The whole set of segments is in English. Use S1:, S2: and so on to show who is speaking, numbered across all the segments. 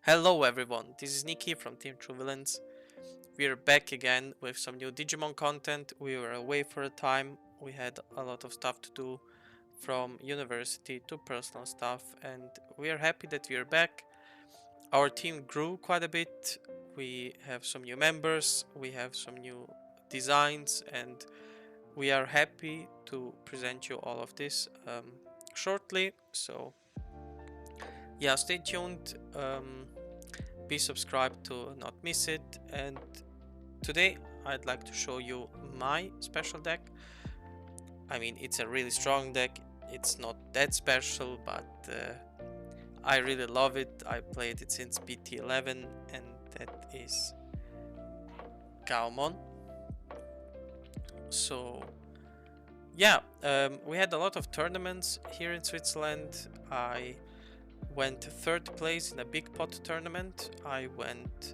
S1: Hello everyone, this is Nikki from Team True Villains. We are back again with some new Digimon content. We were away for a time, we had a lot of stuff to do from university to personal stuff, and we are happy that we are back. Our team grew quite a bit, we have some new members, we have some new designs, and we are happy to present you all of this shortly. So yeah, stay tuned. Be subscribed to not miss it. And today I'd like to show you my special deck. I mean, it's a really strong deck. It's not that special, but I really love it. I played it since BT11, and that is Gaomon. So yeah, we had a lot of tournaments here in Switzerland. I went third place in a big pot tournament. I went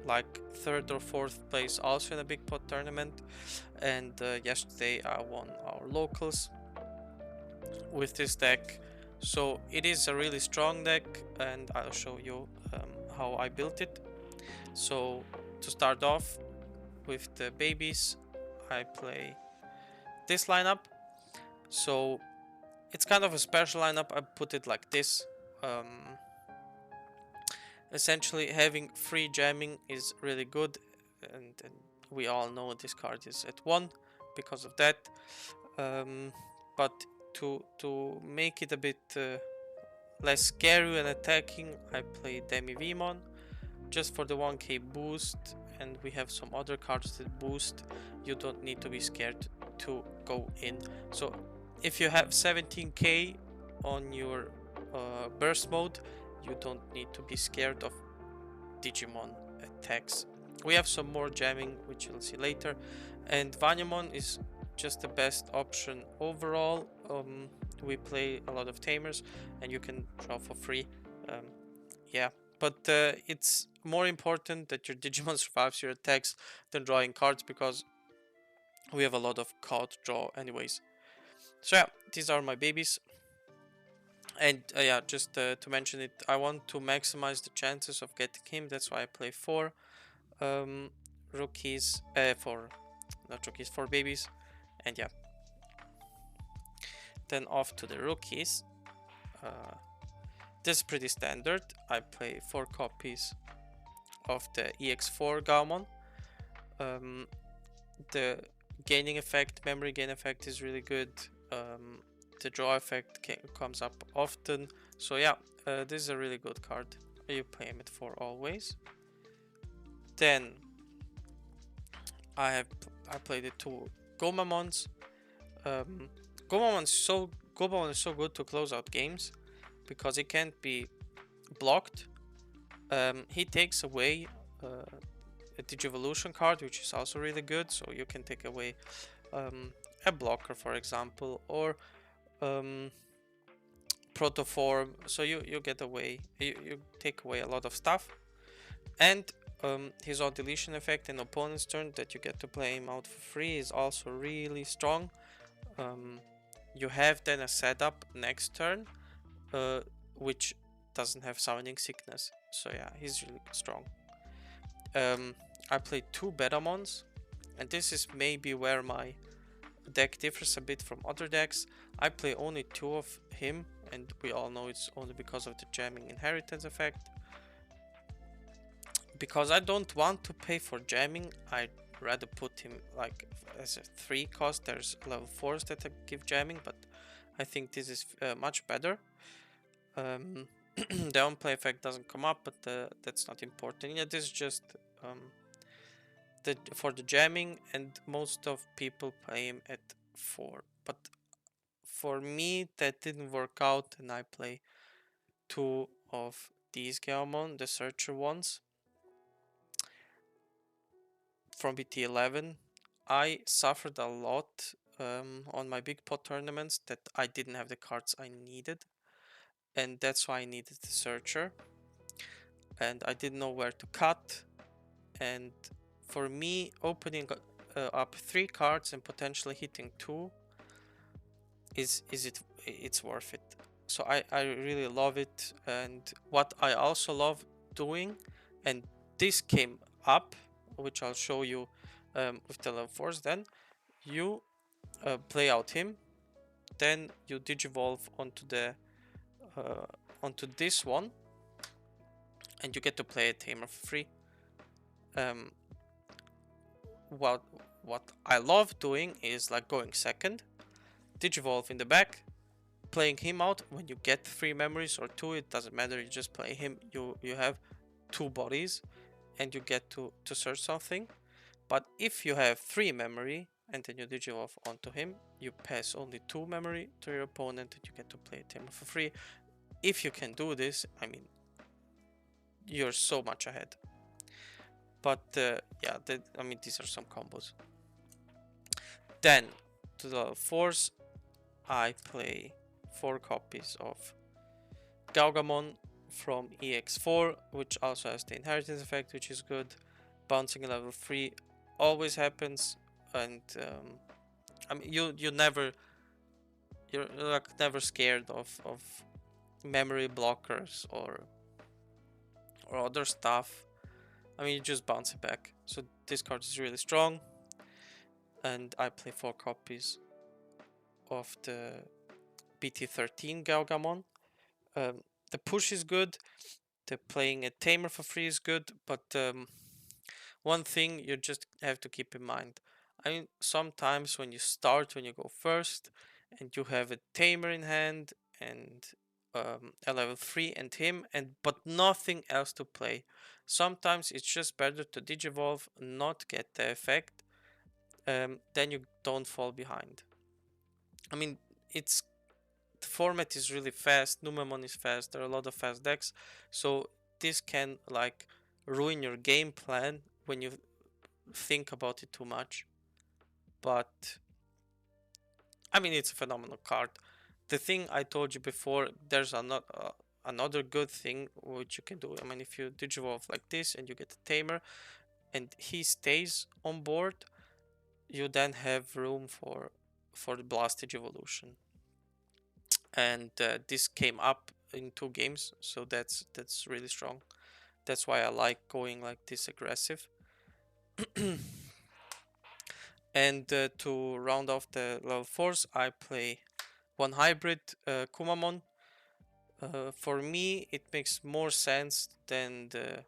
S1: like third or fourth place also in a big pot tournament, and yesterday I won our locals with this deck. So it is a really strong deck, and I'll show you how I built it. So to start off with the babies, I play this lineup. So it's kind of a special lineup. I put it like this. Essentially, having free jamming is really good, and we all know this card is at 1 because of that. But to make it a bit less scary and attacking, I play Demivimon just for the 1k boost, and we have some other cards that boost. You don't need to be scared to go in. So if you have 17k on your burst mode, you don't need to be scared of Digimon attacks. We have some more jamming, which you'll see later, and Vanyamon is just the best option overall. We play a lot of Tamers, and you can draw for free. Yeah, but it's more important that your Digimon survives your attacks than drawing cards, because we have a lot of card draw anyways. So yeah, these are my babies. And yeah, just to mention it, I want to maximize the chances of getting him. That's why I play 4 rookies, four babies. And yeah, then off to the rookies. This is pretty standard. I play 4 copies of the EX4 Gaomon. The gaining effect, memory gain effect is really good. The draw effect comes up often. So yeah, this is a really good card. You play him at 4 always. Then I played the 2 Gomamons. Gomamon is so good to close out games because it can't be blocked. He takes away a Digivolution card, which is also really good. So you can take away a blocker, for example, or Protoform. So you get away, you take away a lot of stuff. And his odd deletion effect in opponent's turn, that you get to play him out for free, is also really strong. You have then a setup next turn, which doesn't have summoning sickness. So yeah, he's really strong. I played 2 Betamons, and this is maybe where my deck differs a bit from other decks. I play only 2 of him, and we all know it's only because of the jamming inheritance effect. Because I don't want to pay for jamming, I'd rather put him like as a 3 cost. There's level 4s that give jamming, but I think this is much better. The on-play effect doesn't come up, but that's not important. Yeah, this is just for the jamming, and most of people play him at 4. But for me, that didn't work out, and I play 2 of these Gaomon, the Searcher ones, from BT11. I suffered a lot on my big pot tournaments that I didn't have the cards I needed, and that's why I needed the Searcher, and I didn't know where to cut. And for me, opening up 3 cards and potentially hitting 2 it's worth it. So I really love it. And what I also love doing, and this came up, which I'll show you with the level 4s, then you play out him, then you digivolve onto the onto this one, and you get to play a Tamer for free. What I love doing is like going second, digivolve in the back, playing him out. When you get 3 memories or 2, it doesn't matter, you just play him. You have 2 bodies and you get to search something. But if you have 3 memory and then you digivolve onto him, you pass only 2 memory to your opponent and you get to play Tamer for free. If you can do this, I mean, you're so much ahead. But yeah, I mean, these are some combos. Then to the 4s, I play 4 copies of Gaogamon from EX4, which also has the inheritance effect, which is good. Bouncing level 3 always happens, and I mean, you're like never scared of memory blockers or other stuff. I mean, you just bounce it back. So this card is really strong, and I play 4 copies of the BT15 Gaogamon. The push is good. The playing a Tamer for free is good, but one thing you just have to keep in mind. I mean, sometimes when you go first, and you have a Tamer in hand and a level 3 and him, but nothing else to play. Sometimes it's just better to digivolve, not get the effect, then you don't fall behind. I mean, the format is really fast, Numemon is fast, there are a lot of fast decks, so this can like ruin your game plan when you think about it too much. But I mean, it's a phenomenal card. The thing I told you before, there's another good thing which you can do. I mean, if you digivolve like this and you get a Tamer and he stays on board, you then have room for the Blastage evolution. And this came up in 2 games, so that's really strong. That's why I like going like this aggressive. And to round off the level 4s, I play 1 hybrid Kumamon. For me, it makes more sense than the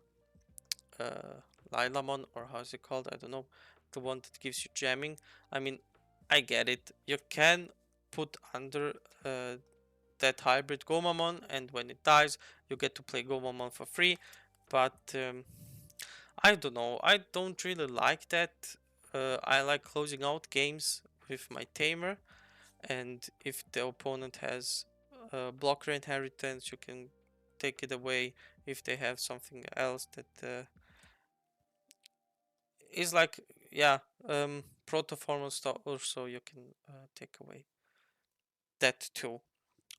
S1: Lilamon, or how is it called? I don't know. The one that gives you jamming. I mean, I get it. You can put under that hybrid Gomamon, and when it dies, you get to play Gomamon for free. But I don't know. I don't really like that. I like closing out games with my Tamer, and if the opponent has blocker inheritance, you can take it away. If they have something else that is like, yeah, protoformal stuff, also you can take away that too.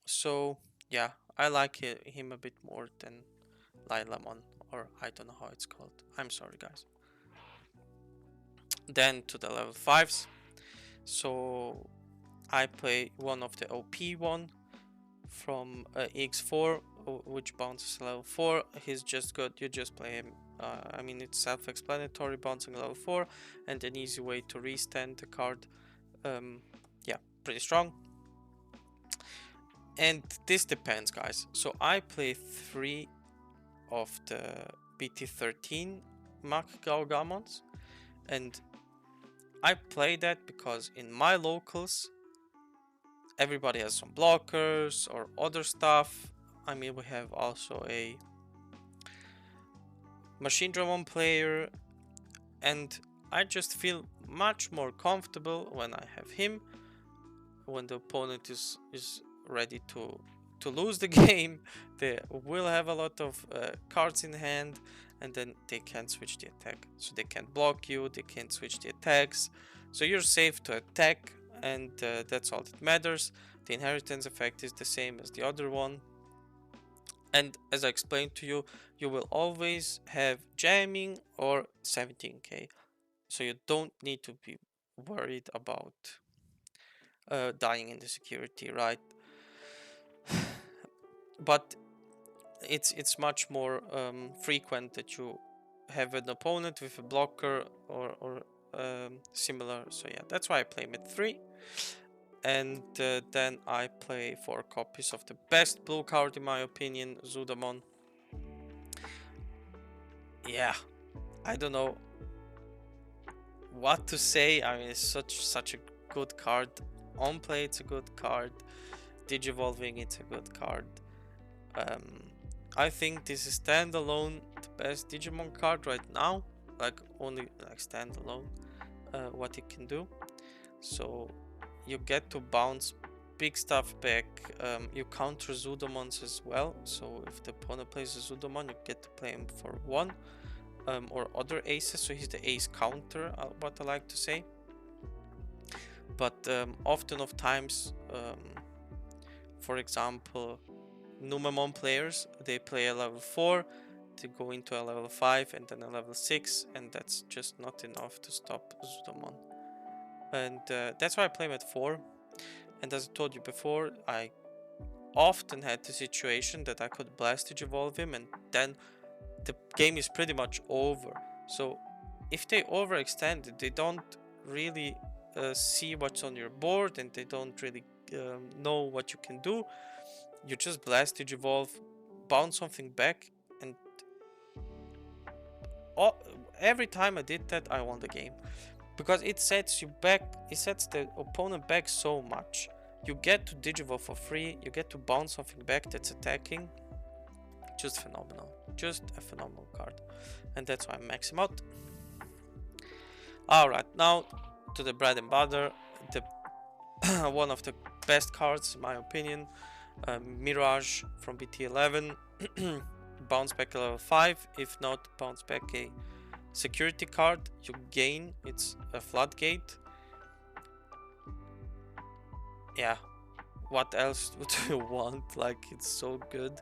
S1: So yeah, I like him a bit more than Lilamon, or I don't know how it's called. I'm sorry, guys. Then to the level 5s. So I play one of the OP one from EX4, which bounces level 4. He's just good. You just play him. I mean, it's self-explanatory, bouncing level 4, and an easy way to restand the card. Yeah, pretty strong. And this depends, guys. So I play 3 of the BT13 MirageGaogamons, and I play that because in my locals everybody has some blockers or other stuff. I mean, we have also a Machine Dramon player, and I just feel much more comfortable when I have him, when the opponent is ready to lose the game. They will have a lot of cards in hand, and then they can't switch the attack. So they can't block you, they can't switch the attacks. So you're safe to attack, and that's all that matters. The inheritance effect is the same as the other one. And as I explained to you, you will always have jamming or 17k. So you don't need to be worried about dying in the security, right? But it's much more frequent that you have an opponent with a blocker or similar. So yeah, that's why I play mid 3. And then I play 4 copies of the best blue card in my opinion, Zudamon. Yeah, I don't know what to say. I mean, it's such a good card. On play, it's a good card. Digivolving, it's a good card. I think this is standalone the best Digimon card right now. Like only like standalone, what it can do. So you get to bounce big stuff back. You counter Zudomons as well. So if the opponent plays a Zudomon, you get to play him for 1. Or other aces, so he's the ace counter, what I like to say. But often of times, for example, Numemon players, they play a level 4, they go into a level 5 and then a level 6, and that's just not enough to stop Zudomon. And that's why I play him at 4. And as I told you before, I often had the situation that I could blast Digivolve him and then the game is pretty much over. So if they overextend it, they don't really see what's on your board and they don't really know what you can do. You just blast Digivolve, bounce something back, and every time I did that, I won the game. Because it sets you back, it sets the opponent back so much. You get to Digivolve for free, you get to bounce something back that's attacking. Just phenomenal. Just a phenomenal card. And that's why I max him out. Alright, now to the bread and butter. The one of the best cards in my opinion. Mirage from BT11. Bounce back a level 5. If not, bounce back a security card. You gain. It's a floodgate. Yeah. What else would you want? Like, it's so good.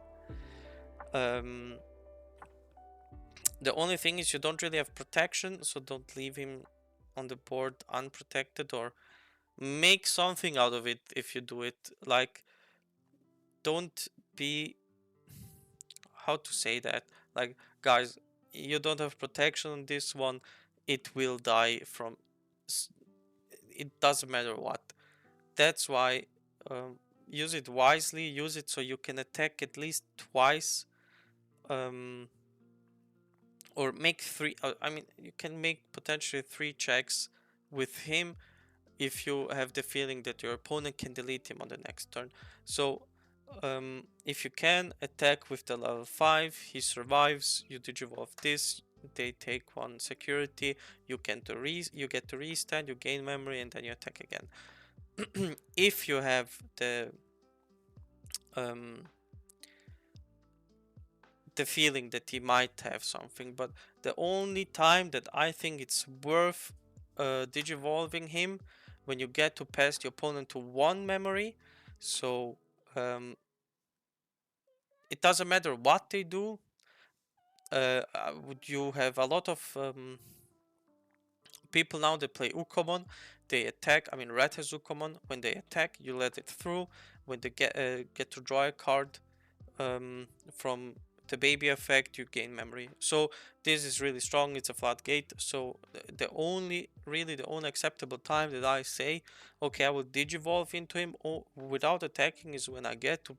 S1: The only thing is you don't really have protection, so don't leave him on the board unprotected, or make something out of it if you do it. Like, don't be, how to say that, like, guys, you don't have protection on this one, it will die from, it doesn't matter what. That's why use it wisely, use it so you can attack at least twice. Or make 3, I mean, you can make potentially 3 checks with him if you have the feeling that your opponent can delete him on the next turn. So if you can attack with the level 5, he survives, you digivolve this, they take 1 security, you get to restand, you gain memory, and then you attack again. If you have the feeling that he might have something, but the only time that I think it's worth digivolving him, when you get to pass the opponent to 1 memory. So it doesn't matter what they do. You have a lot of people now that play Ukomon. They attack. I mean, Red has Ukomon. When they attack, you let it through. When they get to draw a card from the baby effect, you gain memory. So this is really strong. It's a floodgate. So the only acceptable time that I say, okay, I will digivolve into him without attacking, is when I get to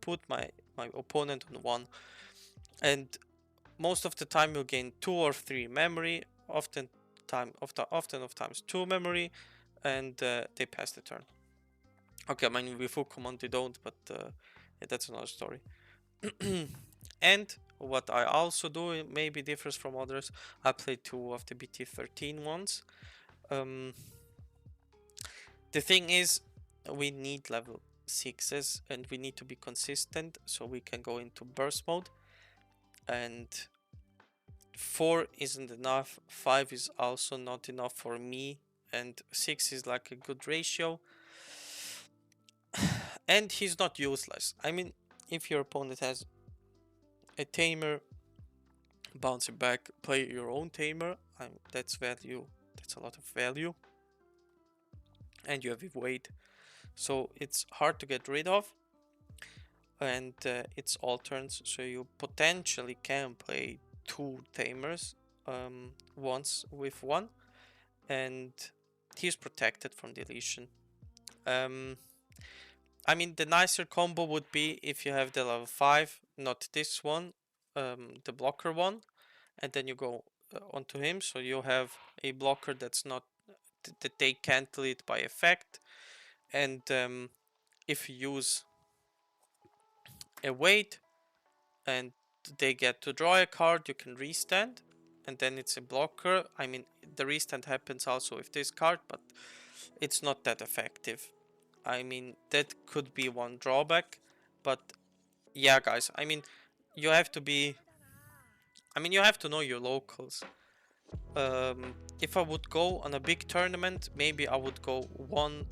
S1: put my opponent on 1. And most of the time you'll gain 2 or 3 memory, often of times 2 memory, and they pass the turn. Okay, I mean, with Ukomon they don't, but yeah, that's another story. And what I also do, it maybe differs from others, I play 2 of the BT13 ones. The thing is, we need level 6s and we need to be consistent so we can go into burst mode. And 4 isn't enough, 5 is also not enough for me, and 6 is like a good ratio. And he's not useless. I mean, if your opponent has a Tamer, bounce it back, play your own Tamer, that's value, that's a lot of value. And you have weight, so it's hard to get rid of. and it's alterns, so you potentially can play 2 Tamers once with one, and he's protected from deletion. I mean, the nicer combo would be if you have the level 5, not this one, the blocker one, and then you go onto him, so you have a blocker that's not, that they can't delete by effect, and if you use a wait and they get to draw a card, you can restand, and then it's a blocker. I mean, the restand happens also with this card, but it's not that effective. I mean, that could be one drawback, but yeah, guys, I mean, you have to be, I mean, you have to know your locals. If I would go on a big tournament, maybe I would go one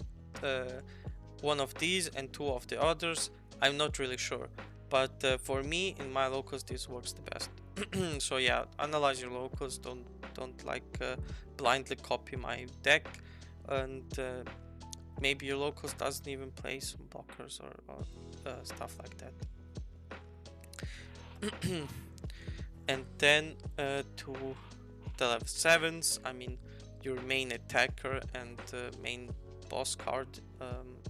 S1: of these and 2 of the others. I'm not really sure, but for me, in my locals, this works the best. So yeah, analyze your locals. Don't like blindly copy my deck, and maybe your locals doesn't even play some blockers or stuff like that. And then to the level 7s, I mean, your main attacker and main boss card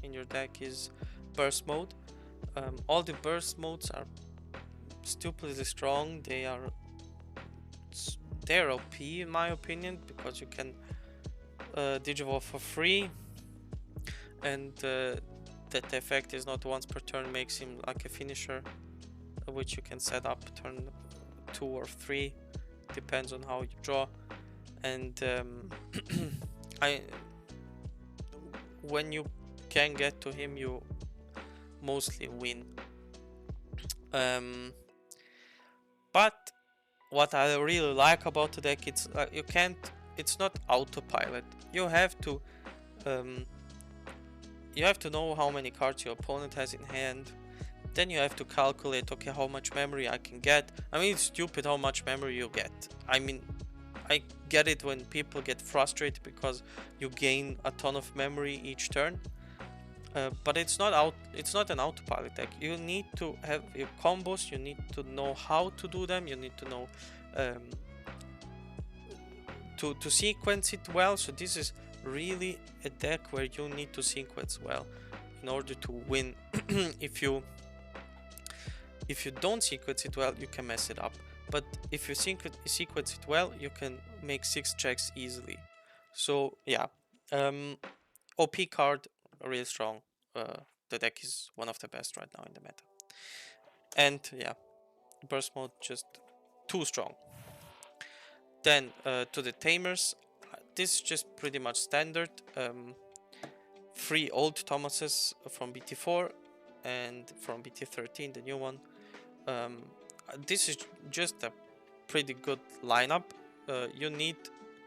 S1: in your deck is burst mode. All the burst modes are stupidly strong. They're OP in my opinion, because you can digivolve for free, and that effect is not once per turn, makes him like a finisher, which you can set up turn 2 or 3, depends on how you draw. And when you can get to him, you mostly win. But what I really like about the deck, it's it's not autopilot. You have to know how many cards your opponent has in hand. Then you have to calculate, okay, how much memory I can get. I mean, it's stupid how much memory you get. I mean, I get it when people get frustrated because you gain a ton of memory each turn. But it's not an autopilot deck. You need to have your combos, you need to know how to do them, you need to know to sequence it well. So this is really a deck where you need to sequence well in order to win. If you don't sequence it well, you can mess it up. But if you sequence it well, you can make 6 checks easily. So yeah, OP card, really strong. The deck is one of the best right now in the meta. And yeah, burst mode just too strong. Then to the Tamers, this is just pretty much standard. 3 old Thomases from BT4 and from BT13, the new one. This is just a pretty good lineup. You need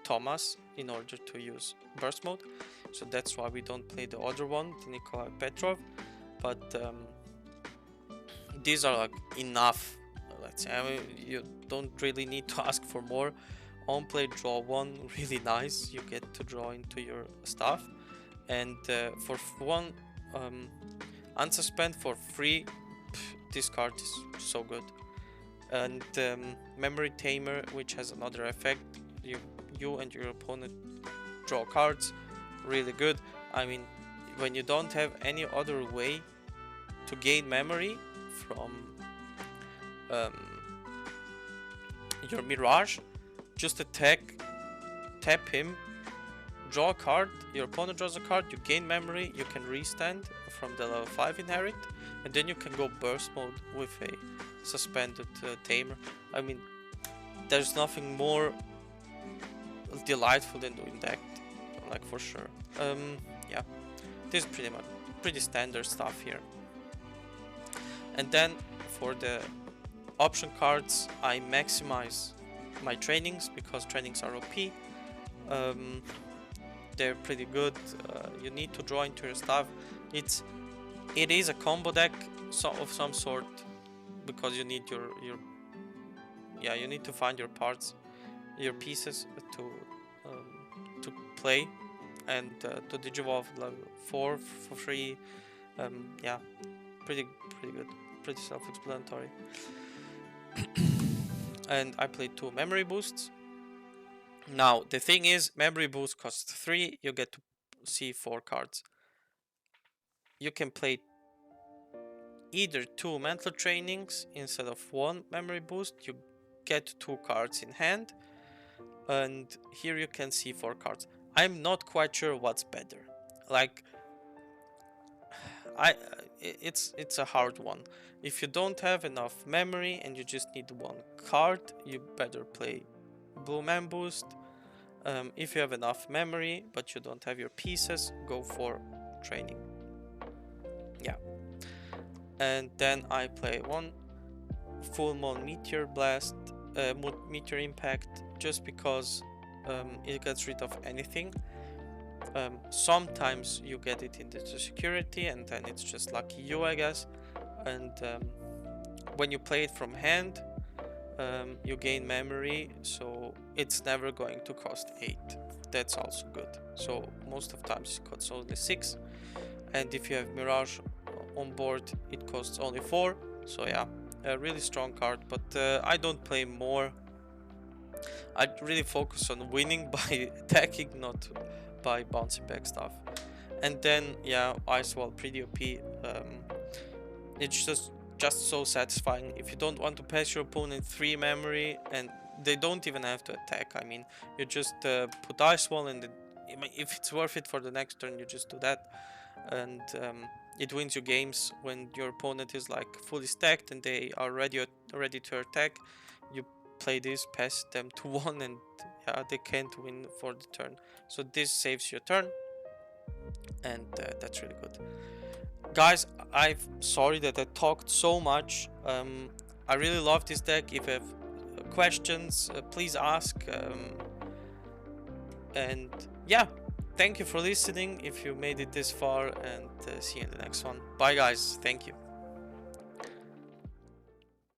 S1: Thomas in order to use burst mode, so that's why we don't play the other one, the Nikolai Petrov. But these are like enough, let's say. I mean, you don't really need to ask for more. On play, draw 1, really nice. You get to draw into your stuff, and for 1 unsuspend for free, this card is so good. And Memory Tamer, which has another effect, you and your opponent draw cards, really good. I mean, when you don't have any other way to gain memory from your Mirage, just attack, tap him, draw a card, your opponent draws a card, you gain memory, you can restand from the level 5 inherit, and then you can go burst mode with a suspended Tamer. I mean, there's nothing more delightful than doing that, like, for sure. Yeah, this is pretty standard stuff here. And then for the option cards, I maximize my trainings, because trainings are OP. They're pretty good. You need to draw into your stuff. It is a combo deck of some sort, because you need you need to find your parts, your pieces to play, and to digivolve level 4 for free. Yeah, pretty good. pretty self-explanatory. And I played 2 memory boosts. Now the thing is, memory boost costs 3. You get to see 4 cards. You can play either 2 mental trainings instead of 1 memory boost. You get 2 cards in hand, and here you can see 4 cards. I'm not quite sure what's better. Like, it's a hard one. If you don't have enough memory and you just need 1 card, you better play blue man boost. If you have enough memory but you don't have your pieces, go for training. Yeah. And then I play 1 full moon meteor blast, meteor impact, just because it gets rid of anything. Sometimes you get it into security, and then it's just lucky you, I guess. And when you play it from hand, you gain memory, so it's never going to cost 8. That's also good. So most of times it costs only 6, and if you have Mirage on board, it costs only 4. So yeah, a really strong card. But I don't play more. I really focus on winning by attacking, not by bouncing back stuff. And then yeah, Ice Wall, pretty OP. It's just so satisfying. If you don't want to pass your opponent 3 memory, and they don't even have to attack, I mean, you just put Ice Wall, and if it's worth it for the next turn, you just do that. And it wins you games when your opponent is like fully stacked and they are ready to attack. You play this, pass them to 1, and yeah, they can't win for the turn. So this saves your turn, and that's really good. Guys, I'm sorry that I talked so much. I really love this deck. If you have questions, please ask. And yeah, thank you for listening if you made it this far, and see you in the next one. Bye guys, thank you.